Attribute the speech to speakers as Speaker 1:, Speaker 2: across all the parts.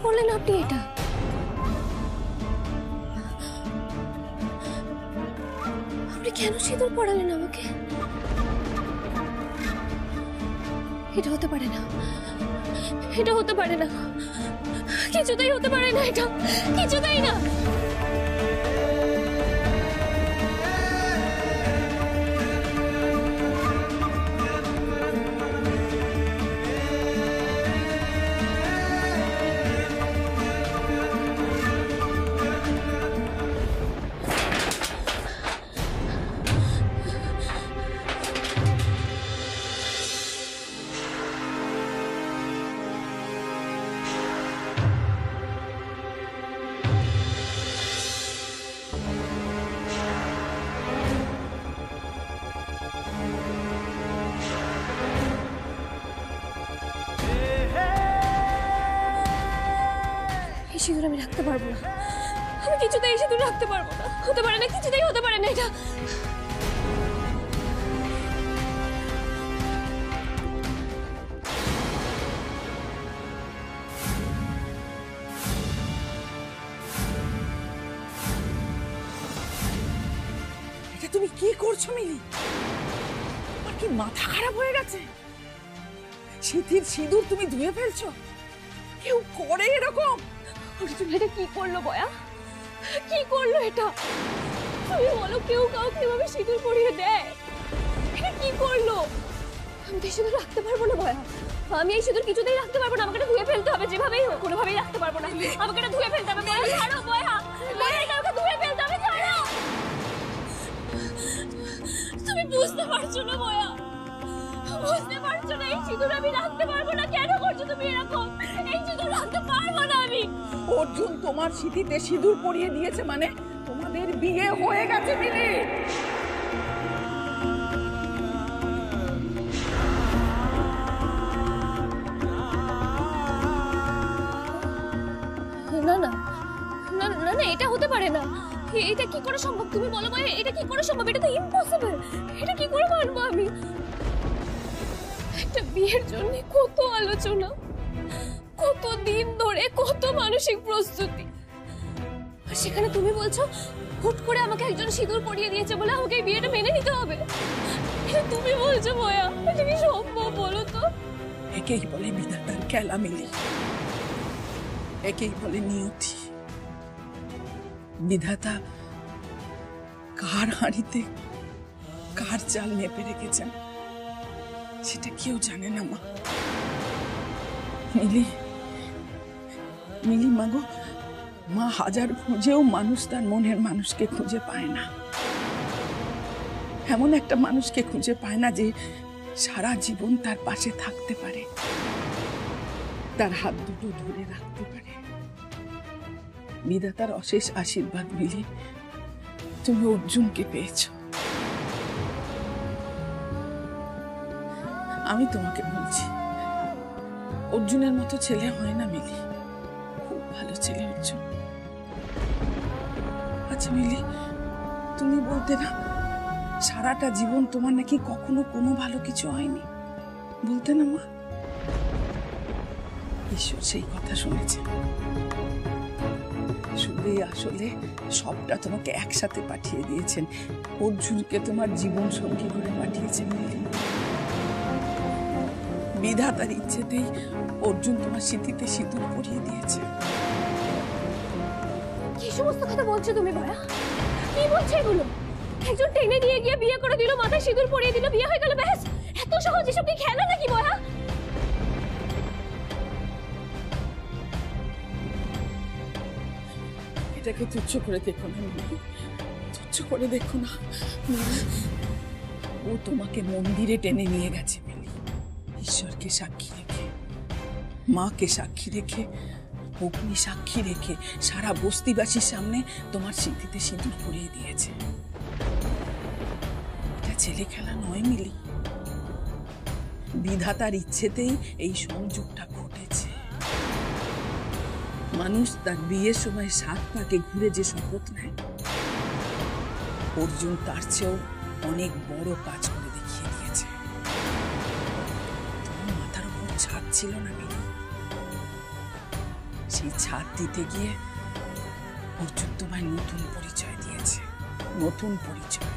Speaker 1: করলেন আপনি এটা? আপনি কেন সিঁদুর পরালেন আমাকে? এটা হতে পারে না, এটা হতে পারে না, কিছুতেই হতে পারে না, এটা কিছুতেই না। সিঁদুর আমি রাখতে পারবো না, আমি কিছুতেই সিঁদুর রাখতে পারবো না, হতে পারে না, কিছুতেই হতে পারে না এটা।
Speaker 2: এটা তুমি কি করছো মিলি? তোমার কি মাথা খারাপ হয়ে গেছে? সিঁথির সিঁদুর তুমি ধুয়ে ফেলছো? কেউ করে এরকম?
Speaker 1: অর্জুন এটা কি করলো বয়া, কি করলো এটা? তুমি বলো, কেউ কাউকে এভাবে সিঁদুর পরিয়ে দেয়? এটা কি করলো? আমি তো সিঁদুর রাখতে পারবো না বয়া, আমি এই সিঁদুর কিছুতেই রাখতে পারবো না, আমাকে এটা ধুয়ে ফেলতে হবে, যেভাবেই হোক, কোনোভাবেই রাখতে পারবো না, আমাকে এটা ধুয়ে ফেলতে হবে। বয়া ছাড়ো, বয়া এটা ধুয়ে ফেলতে হবে, ছাড়ো। তুমি বুঝতে পারছো না বয়া, বুঝতে পারছো না এই সিঁদুর আমি রাখতে পারবো না। কেন করছো তুমি এরকম? এই সিঁদুর রাখতে পারবো না আমি।
Speaker 2: অর্জুন তোমার সিঁথিতে সিঁদুর পরিয়ে দিয়েছে মানে তোমাদের বিয়ে হয়ে গেছে মিলি।
Speaker 1: না না না না না, এটা হতে পারে না, এটা কি করে সম্ভব? তুমি বলো বয়া, এটা কি করে সম্ভব? এটা তো ইম্পসিবল, এটা কি করে মানবো আমি? একটা বিয়ের জন্য কত আলোচনা, কত দিন ধরে, কত মানসিক প্রস্তুতি, আর সেখানে তুমি বলছো হুট করে আমাকে একজন সিঁদুর পরিয়ে দিয়েছে বলে আমাকে এই বিয়েটা মেনে নিতে হবে? এটা তুমি বলছো বয়া, এটা কি সম্ভব বলো তো?
Speaker 2: একেই বলে বিধাতার খেলা মিলি, একেই বলে নিয়তি। বিধাতা কার হাঁড়িতে কার চাল মেপে রেখেছেন সেটা কেউ জানে না মা। মিলি, মিলি মাগো, মা হাজার খুঁজেও মানুষ তার মনের মানুষকে খুঁজে পায় না। এমন একটা মানুষকে খুঁজে পায় না যে সারা জীবন তার পাশে থাকতে পারে, তার হাত দুটো ধরে রাখতে পারে। বিধাতার অশেষ আশীর্বাদ মিলি, তুমি অর্জুনকে পেয়েছো। আমি তোমাকে বলছি, অর্জুনের মতো ছেলে হয় না মিলি, খুব ভালো ছেলে অর্জুন। আচ্ছা মিলি, তুমি বলতে না সারাটা জীবন তোমার নাকি কখনো কোনো ভালো কিছু হয়নি, বলতে না মা? ঈশ্বর সেই কথা শুনেছে, শুনে আসলে সবটা তোমাকে একসাথে পাঠিয়ে দিয়েছেন। অর্জুনকে তোমার জীবন সঙ্গী করে পাঠিয়েছেন মিলি। বিধাতার ইচ্ছেতেই অর্জুন তোমার সিঁথিতে সিঁদুর পরিয়ে দিয়েছে।
Speaker 1: কি সমস্ত কথা বলছো তুমি বয়া? কি বলছো এগুলো? একজন টেনে নিয়ে গিয়ে বিয়ে করে দিল, মাথায় সিঁদুর পরিয়ে দিল, বিয়ে হয়ে গেল, ব্যাস? এত সহজ এসব কি খেলা নাকি বয়া?
Speaker 2: এটাকে তুচ্ছ করে দেখো না মিলি, তুচ্ছ করে দেখো না। ও তোমাকে মন্দিরে টেনে নিয়ে গেছে মিলি, ঈশ্বরকে সাক্ষী রেখে, মাকে সাক্ষী রেখে, অগ্নি সাক্ষী রেখে, সারা বস্তিবাসীর সামনে তোমার সিঁথিতে সিঁদুর পরিয়ে দিয়েছে। এটা ছেলে খেলা নয় মিলি, বিধাতার ইচ্ছেতেই এই সংযোগটা ঘটেছে। মানুষ তার বিয়ের সময় 7 পাকে ঘুরে যে শপথ নেয়, অর্জুন তার চেয়েও অনেক বড় কাজ করে দেখিয়ে দিয়েছে। তোমার মাথার উপর ছাদ ছিল না মিলি, সেই ছাড় দিতে গিয়ে অর্জুন তোমায় নতুন পরিচয় দিয়েছে, নতুন পরিচয়।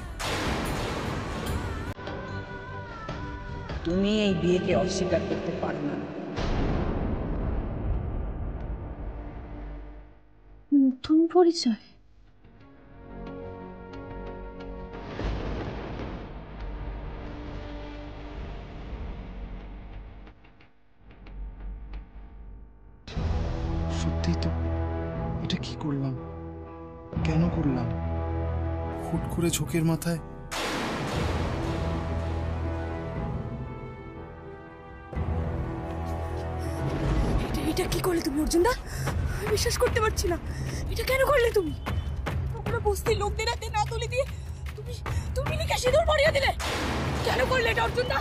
Speaker 2: তুমি এই বিয়েকে অস্বীকার করতে পারো না।
Speaker 1: নতুন পরিচয়?
Speaker 3: সত্যি তো, এটা কি করলাম, কেন করলাম? হুট করে ঝোঁকের মাথায়
Speaker 1: এটা কি করলে তুমি অর্জুনদা? বিশ্বাস করতে পারছি না। এটা কেন করলে তুমি? তোমরা বস্তির লোকদের হাতে না তুলে দিয়ে তুমি তুমি মিলিকে সিঁদুর পরিয়ে দিলে। কেন করলে এটা অর্জুনদা?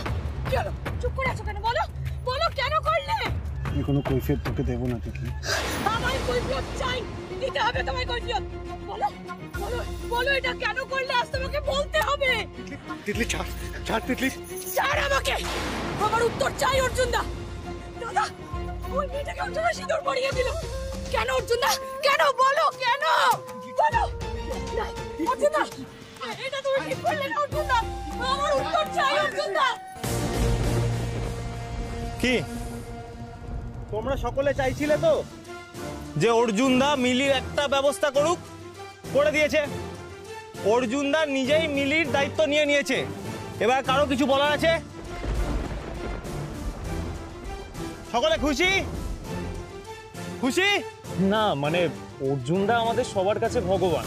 Speaker 1: কি হলো? চুপ করে আছো কেন? বলো বলো, কেন করলে?
Speaker 3: আমি কোনো কৈফিয়ত তোকে দেবো না তিতলি।
Speaker 1: আমার কৈফিয়ত চাই, দিতে হবে তোমায় কৈফিয়ত। বলো বলো বলো, এটা কেন করলে? আজ তোমাকে বলতে হবে।
Speaker 3: তিতলি ছাড়, ছাড় তিতলি,
Speaker 1: ছাড় আমাকে। আমার উত্তর চাই অর্জুনদা। দাদা, ওই মেয়েটাকে অর্জুনদা সিঁদুর পরিয়ে দিল কেন অর্জুনদা? কেন বলো, কেন বলো? অর্জুনদা, এটা তুমি ঠিক করলে না অর্জুনদা। আমার উত্তর চাই অর্জুনদা।
Speaker 4: কি তোমরা সকলে চাইছিলে তো যে অর্জুনদা মিলির একটা ব্যবস্থা করুক? করে দিয়েছে। অর্জুনদা নিজেই মিলির দায়িত্ব নিয়ে নিয়েছে। এবার কারো কিছু বলার আছে? সকলে খুশি? খুশি না? মানে অর্জুনদা আমাদের সবার কাছে ভগবান।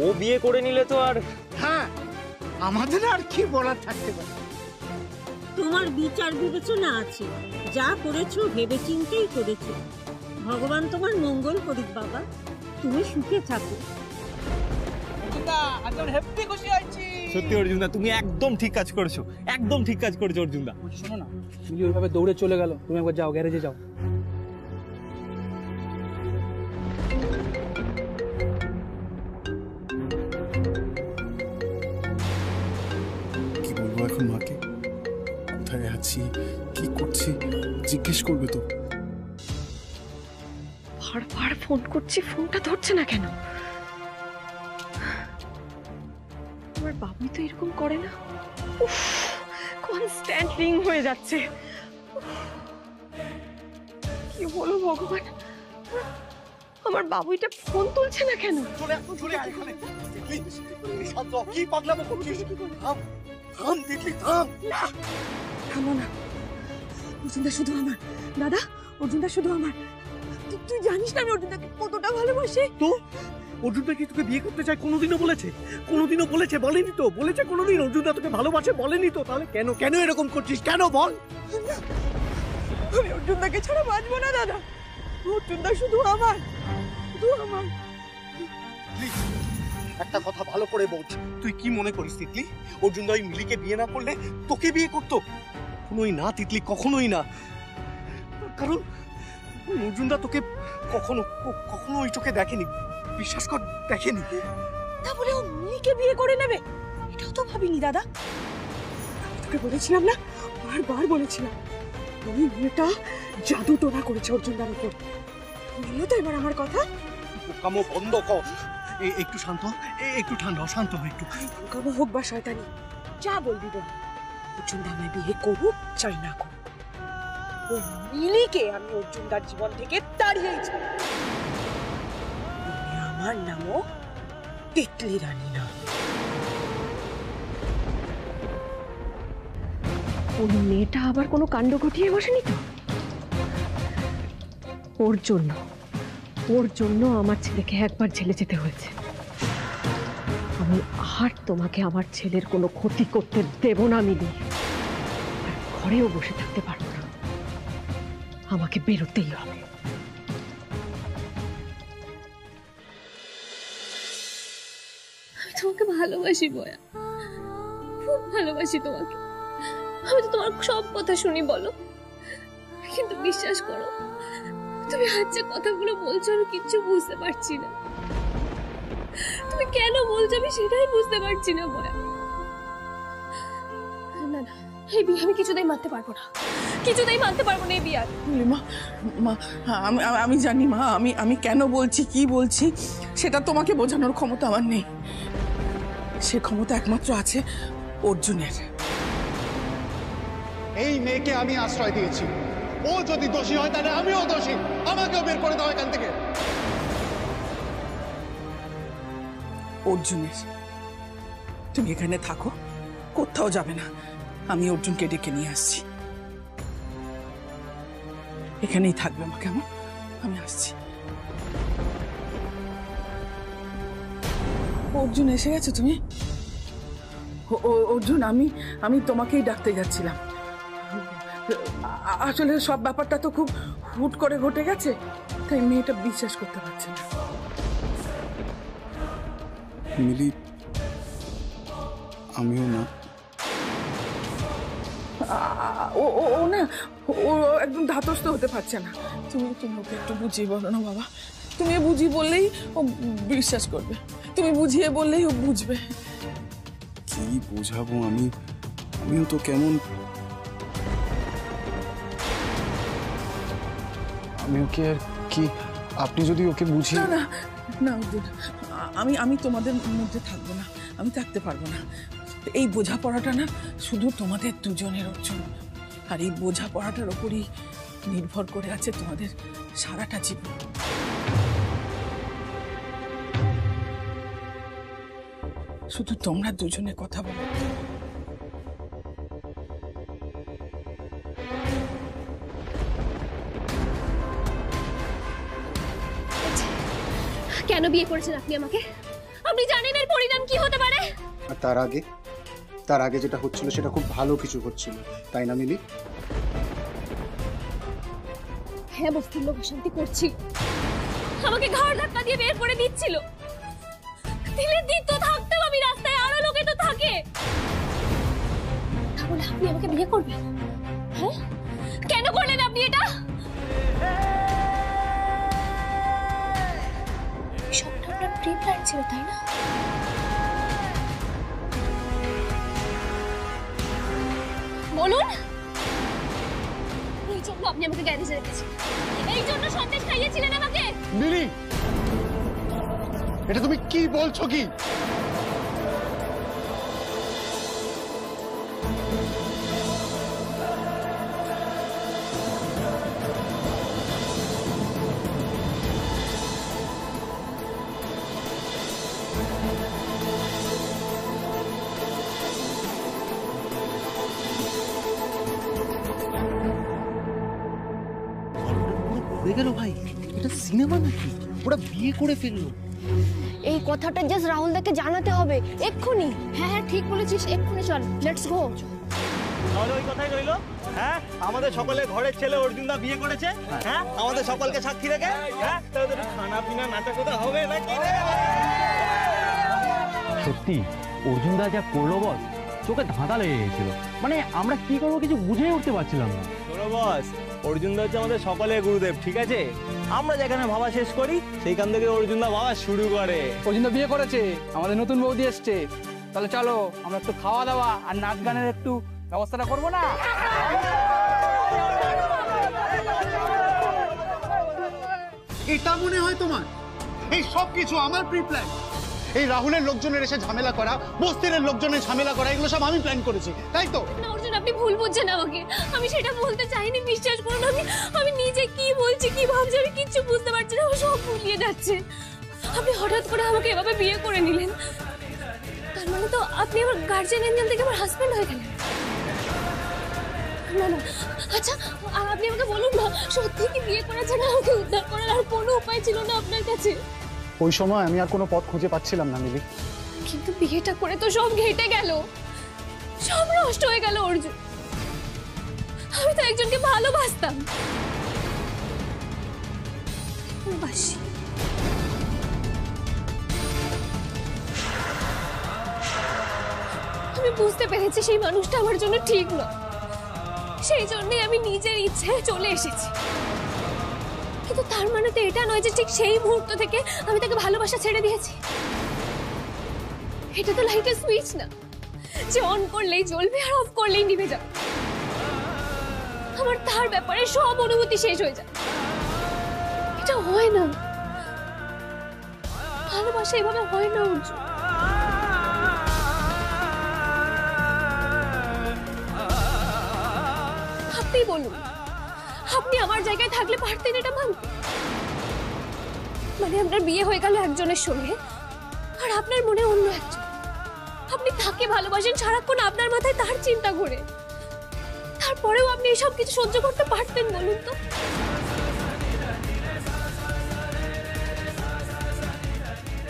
Speaker 4: ও বিয়ে করে নিলে তো আর
Speaker 5: হ্যাঁ, আমাদের আর কি বলার থাকতে পারে।
Speaker 6: তোমার বিচার বিবেচনা আছে, যা করেছো ভেবেচিন্তেই করেছো। ভগবান তোমার মঙ্গল করুক বাবা, তুমি সুখে থাকো।
Speaker 4: সত্যি অর্জুনদা তুমি একদম ঠিক কাজ করেছো, একদম ঠিক কাজ করেছো অর্জুনদা।
Speaker 7: শোনো না, মিলি ওইভাবে দৌড়ে চলে গেল, তুমি একবার যাও, গ্যারেজে যাও।
Speaker 3: কি বলবো এখন মাকে? কোথায় আছি, কি করছি জিজ্ঞেস করবে তো।
Speaker 1: বারবার ফোন করছি, ফোনটা ধরছে না কেন? আমার বাবুই তো এরকম করে না। কনস্ট্যান্ট রিং হয়ে যাচ্ছে। কি হলো ভগবান, আমার বাবুইটা ফোন তুলছে না কেন?
Speaker 5: কি পাগলামো করছিস? থাম থাম তিতলি, থাম।
Speaker 1: না, থামো না। অর্জুনদা শুধু আমার দাদা, অর্জুনদা শুধু আমার। তুই জানিস না আমি অর্জুনদাকে কতটা ভালোবাসি।
Speaker 5: তো অর্জুনদা কি তোকে বিয়ে করতে চায়? কোনোদিনও বলেছে? কোনোদিনও বলেছে? বলেনি তো। বলেছে কোনোদিন অর্জুনদা তোকে ভালোবাসে? বলেনি তো। তাহলে কেন কেন এরকম করছিস? কেন বল?
Speaker 1: আমি অর্জুনদাকে ছাড়া বাঁচবো না দাদা। অর্জুনদা শুধু আমার, শুধু আমার।
Speaker 5: একটা কথা ভালো করে বল, তুই কি মনে করিস তিতলি? অর্জুনদা ওই মিলিকে বিয়ে না করলে তোকে বিয়ে করতো? কখনোই না তিতলি, কখনোই না। কারণ অর্জুনদা তোকে কখনো কখনো ওই চোখে দেখেনি, বিশ্বাস কর, দেখেনি।
Speaker 1: তা বলে ও মিলিকে বিয়ে করে নেবে, এটাও তো ভাবিনি দাদা। আমি তোকে বলেছিলাম না, বারবার বলেছিলাম, ওই মেয়েটা জাদু টোনা করেছে অর্জুনদার উপর। বুঝলো তো এবার আমার কথা?
Speaker 5: বোকামো বন্ধ কর। একটু শান্ত হ, একটু ঠান্ডা হ, শান্ত হ একটু।
Speaker 1: বোকামো হোক বা শয়তানি, যা বলবি বল। অর্জুনদা আমায় বিয়ে করুক চাই না করুক, ও মিলিকে আমি অর্জুনদার জীবন থেকে তাড়িয়েই ছাড়ব। আমার নামও তিতলি রানী না। ওই মেয়েটা আবার কোনো কাণ্ড ঘটিয়ে বসেনি তো? ওর জন্য আমার ছেলেকে একবার জেলে যেতে হয়েছে। আমি আর তোমাকে আমার ছেলের কোনো ক্ষতি করতে দেব না মিলি। আর ঘরেও বসে থাকতে পারবো না, আমাকে বেরোতেই হবে। আমি তোমাকে ভালোবাসি বয়া, খুব ভালোবাসি তোমাকে। আমি তো তোমার সব কথা শুনি বলো, কিন্তু বিশ্বাস করো, তুমি আজ যে কথাগুলো বলছো আমি কিচ্ছু বুঝতে পারছি না। তুমি কেন বলছো আমি সেটাই বুঝতে পারছি না বয়া। না না, এই বিয়ে আমি কিছুতেই মানতে পারবো না, কিছুতেই মানতে পারবো না এই বিয়ে।
Speaker 2: মা মা আমি জানি মা, আমি কেন বলছি কি বলছি সেটা তোমাকে বোঝানোর ক্ষমতা আমার নেই। সে ক্ষমতা একমাত্র আছে অর্জুনের।
Speaker 8: এই মেয়েকে আমি আশ্রয় দিয়েছি, ও যদি দোষী হয় তাহলে আমিও দোষী, আমাকেও বের করে দাও এখান থেকে।
Speaker 2: অর্জুনের, তুমি এখানে থাকো, কোথাও যাবে না। আমি অর্জুনকে ডেকে নিয়ে আসছি, এখানেই থাকবে মা, কেমন? আমি আসছি। অর্জুন এসে গেছো তুমি? অর্জুন, আমি তোমাকেই ডাকতে যাচ্ছিলাম। আসলে সব ব্যাপারটা তো খুব হুট করে ঘটে গেছে, তাই মেয়েটা বিশ্বাস করতে পারছে না।
Speaker 3: মিলি, আমিও না।
Speaker 2: ও না, ও একদম ধাতস্থ হতে পারছে না। তুমি ওকে একটু বুঝিয়ে বলো না বাবা। তুমি বুঝিয়ে বললেই ও বিশ্বাস করবে, তুমি বুঝিয়ে বললেই ও বুঝবে।
Speaker 3: কি বোঝাবো আমিও তো কেমন। আমি ওকে আর কি, আপনি যদি ওকে বুঝিয়ে।
Speaker 2: না না না অর্জুন, আমি তোমাদের মধ্যে থাকবো না, আমি থাকতে পারবো না। এই বোঝাপড়াটা না শুধু তোমাদের দুজনের অর্জুন, আর এই বোঝাপড়াটার ওপরই নির্ভর করে আছে তোমাদের সারাটা জীবন। শুধু তোমরা দুজনে কথা বলো।
Speaker 1: কেন বিয়ে করেছেন আপনি আমাকে? আপনি জানেন এর পরিণাম কি হতে পারে?
Speaker 8: আর তার আগে যেটা হচ্ছিল সেটা খুব ভালো কিছু হচ্ছিল, তাই না মিলি?
Speaker 1: হ্যাঁ, বস্তুর লোক অশান্তি করছি, আমাকে ঘাড় ধাক্কা দিয়ে বের করে দিচ্ছিল। দিলের দিন তো থাকতেও আমি রাস্তায়, আরো লোকে তো থাকে। তাহলে আপনি আমাকে বিয়ে করবেন? হ্যাঁ, কেন করলেন আপনি এটা? সবটা আপনার প্রি প্ল্যান ছিল, তাই না? বলুন। এই জন্য আপনি আমাকে গ্যারেজে রেখেছেন, এই জন্য সন্দেশ খাইয়েছিলেন আমাকে?
Speaker 8: মিলি, এটা তুমি কি বলছো কি?
Speaker 5: হয়ে গেল ভাই, এটা সিনেমা নাকি? ওরা বিয়ে করে ফেললো।
Speaker 1: এই কথাটা জাস্ট রাহুল দাকে জানাতে হবে এক্ষুনি। হ্যাঁ হ্যাঁ, ঠিক বলেছিস, এক্ষুনি চল, লেটস গো।
Speaker 4: তাহলে ওই কথাই রইলো। হ্যাঁ, আমাদের সকলের ঘরের ছেলে অর্জুন দা বিয়ে করেছে। হ্যাঁ, আমাদের সকলকে সাক্ষী রেখে। হ্যাঁ, তাহলে খানা পিনা নাটক হবে নাকি?
Speaker 9: সত্যি অর্জুন দা যা করলো বস, চোখে ধাঁধা লেগে গেছিল। মানে আমরা কি করবো কিছু বুঝেই উঠতে পারছিলাম না।
Speaker 4: শোনো বস, অর্জুন দা হচ্ছে আমাদের সকলের গুরুদেব, ঠিক আছে? আমরা যেখানে ভাবা শেষ করি সেইখান থেকে অর্জুন দা ভাবা শুরু করে।
Speaker 7: অর্জুন দা বিয়ে করেছে, আমাদের নতুন বৌদি এসছে। তাহলে চলো আমরা একটু খাওয়া দাওয়া আর নাচ গানের একটু ব্যবস্থাটা করবো না?
Speaker 8: এটা মনে হয় তোমার? এই সব কিছু আমার প্রি প্ল্যান। এই রাহুলের লোকজনের এসে ঝামেলা করা, বস্তির লোকজনের ঝামেলা করা, এগুলো সব আমি প্ল্যান করেছি, তাই তো?
Speaker 1: না অর্জুন, আপনি ভুল বুঝছেন আমাকে। আমি সেটা বলতে চাইনি, বিশ্বাস করুন। আমি নিজে কি বলছি কি ভাবছি আমি কিচ্ছু বুঝতে পারছি না, আমার সব ভুলিয়ে যাচ্ছে। আপনি হঠাৎ করে আমাকে এভাবে বিয়ে করে নিলেন, তার মানে তো আপনি আমার গার্জিয়ান এঞ্জেল থেকে আমার হাজবেন্ড হয়ে গেলেন। না না, আচ্ছা আপনি আমাকে বলুন না, সত্যি কি বিয়ে করেছেন? আমাকে উদ্ধার করার আর কোনো উপায় ছিল না আপনার কাছে?
Speaker 8: ওই সময় আমি আর কোনো পথ খুঁজে পাচ্ছিলাম না মিলি।
Speaker 1: কিন্তু বিয়েটা করে তো সব ঘেটে গেল, সব নষ্ট হয়ে গেল অর্জুন। আমি তো একজনকে ভালোবাসতাম, বাসি। আমি বুঝতে পেরেছি সেই মানুষটা আমার জন্য ঠিক নয়, সেই জন্যই আমি নিজের ইচ্ছায় চলে এসেছি। কিন্তু তার মানে তো এটা নয় যে ঠিক সেই মুহূর্ত থেকে আমি তাকে ভালোবাসা ছেড়ে দিয়েছি। এটা তো লাইটের সুইচ না, যে অন করলেই জ্বলবে আর অফ করলেই নিভে যাবে। আমার তার ব্যাপারে সব অনুভূতি শেষ হয়ে যায়। এটা হয় না, ভালোবাসা এভাবে হয় না অর্জুন। আপনি বলুন, আপনি আমার জায়গায় থাকলে পারতেন এটা মানতে? মানে আপনার বিয়ে হয়ে গেল একজনের সঙ্গে আর আপনার মনে অন্য একজন, আপনি তাকে ভালোবাসেন, সারাক্ষণ আপনার মাথায় তার চিন্তা ঘুরে, তারপরেও আপনি এসব কিছু সহ্য করতে পারতেন বলুন তো?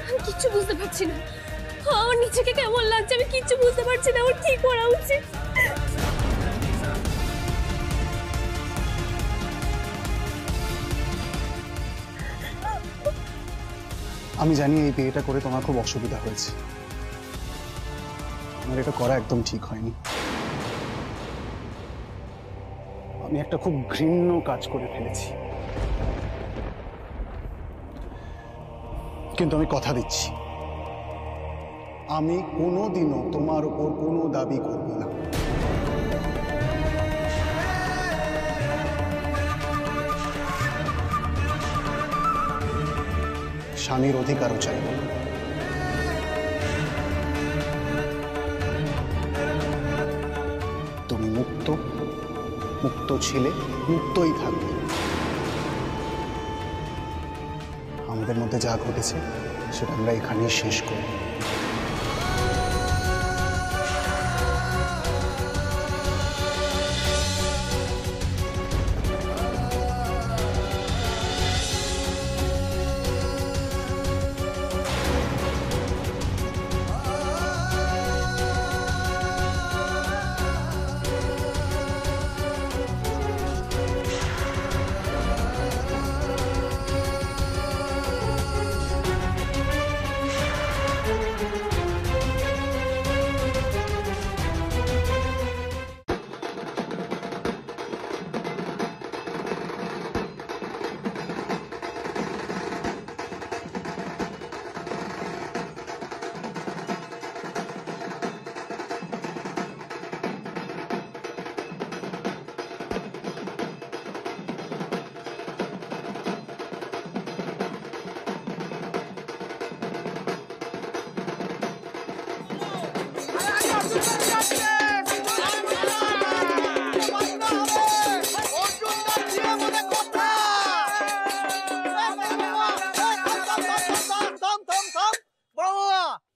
Speaker 1: আমি কিচ্ছু বুঝতে পারছি না, আমার নিজেকে কেমন লাগছে আমি কিচ্ছু বুঝতে পারছি না। আমার কি করা উচিত?
Speaker 8: আমি জানি এই বিয়েটা করে তোমার খুব অসুবিধা হয়েছে, আমার এটা করা একদম ঠিক হয়নি। আমি একটা খুব ঘৃণ্য কাজ করে ফেলেছি, কিন্তু আমি কথা দিচ্ছি আমি কোনোদিনও তোমার উপর কোনো দাবি করব না। স্বামীর অধিকারও চাইব। তুমি মুক্ত, মুক্ত ছিলে, মুক্তই থাকবে। আমাদের মধ্যে যা ঘটেছে সেটা আমরা এখানেই শেষ করব।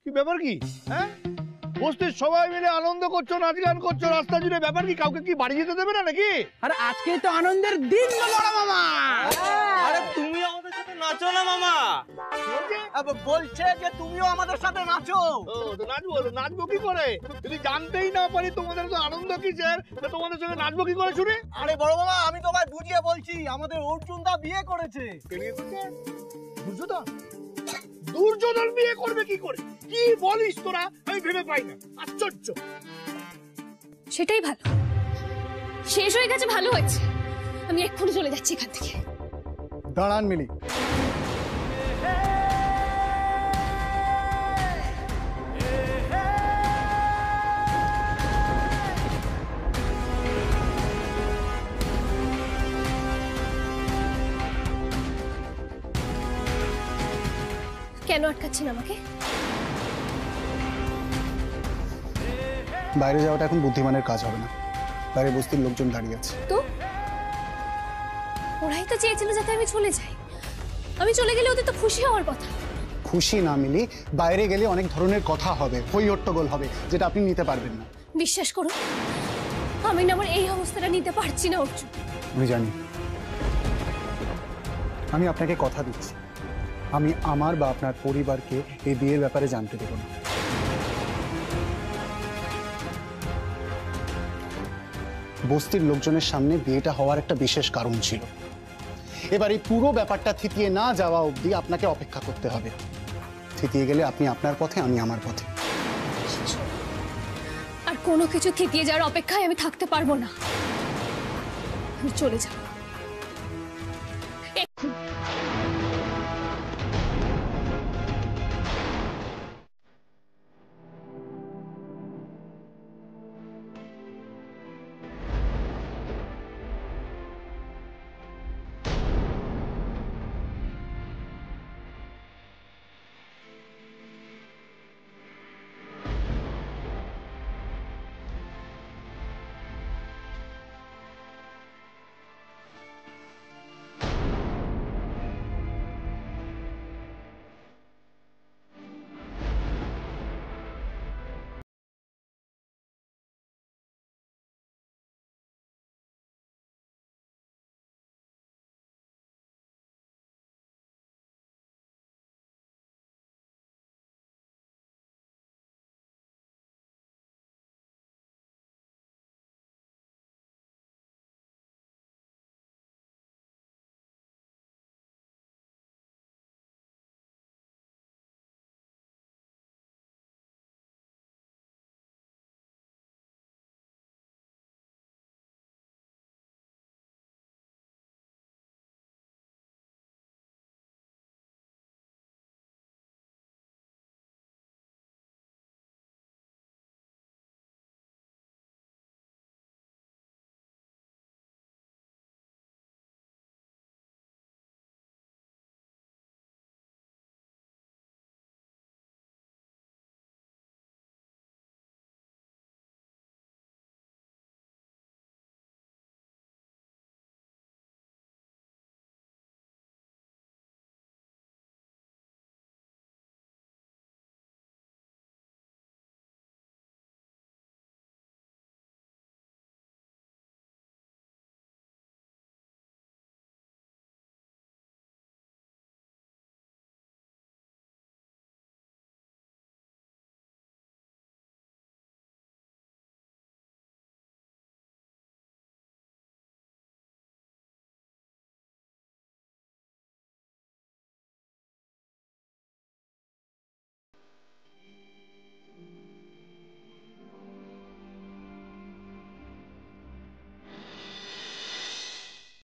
Speaker 5: কি ব্যাপার কি? হ্যাঁ, বস্তির সবাই মিলে আনন্দ করছো, নাচ গান করছো রাস্তা জুড়ে, ব্যাপার কি? কাউকে কি বাড়ি যেতে দেবে না নাকি?
Speaker 7: আরে আজকে তো আনন্দের দিন বড় মামা।
Speaker 4: আরে তুমি আমাদের সাথে নাচো না মামা।
Speaker 5: বলছে যে তুমিও আমাদের সাথে নাচো। তো নাচবো, নাচবো কি করে? যদি জানতেই না পারি তোমাদের তো আনন্দ কিসের, তোমাদের সঙ্গে নাচবো কি করে শুনে? আরে বড় মামা, আমি তোমায় বুঝিয়ে বলছি, আমাদের অর্জুন দা বিয়ে করেছে। দুর্যোধন বিয়ে করবে কি করে? কি বলিস তোরা? আমি ভেবে পাই না, আশ্চর্য।
Speaker 1: সেটাই ভালো, শেষ হয়ে গেছে, ভালো হয়েছে। আমি এক্ষুনি চলে যাচ্ছি এখান থেকে।
Speaker 8: দাঁড়ান মিলি,
Speaker 1: কেন আটকাচ্ছেন আমাকে?
Speaker 8: বাইরে যাওয়াটা এখন বুদ্ধিমানের কাজ হবে না, বাইরে বস্তির লোকজন দাঁড়িয়ে আছে।
Speaker 1: তো ওরাই তো চেয়েছিল যাতে আমি চলে যাই, আমি চলে গেলে ওদের তো খুশি হওয়ার কথা।
Speaker 8: খুশি না মিলি, বাইরে গেলে অনেক ধরনের কথা হবে, হই হট্টগোল হবে, যেটা আপনি নিতে পারবেন না।
Speaker 1: বিশ্বাস করুন, আমি না আমার এই অবস্থাটা নিতে পারছি না অর্জুন।
Speaker 8: আমি জানি, আমি আপনাকে কথা দিচ্ছি, আমি আমার বা আপনার পরিবারকে এই বিয়ের ব্যাপারে জানতে দেব না। বস্তির লোকজনের সামনে বিয়েটা হওয়ার একটা বিশেষ কারণ ছিল। এবার এই পুরো ব্যাপারটা থিতিয়ে না যাওয়া অবধি আপনাকে অপেক্ষা করতে হবে। থিতিয়ে গেলে আপনি আপনার পথে, আমি আমার পথে।
Speaker 1: আর কোনো কিছু থিতিয়ে যাওয়ার অপেক্ষায় আমি থাকতে পারবো না, আমি চলে যাব।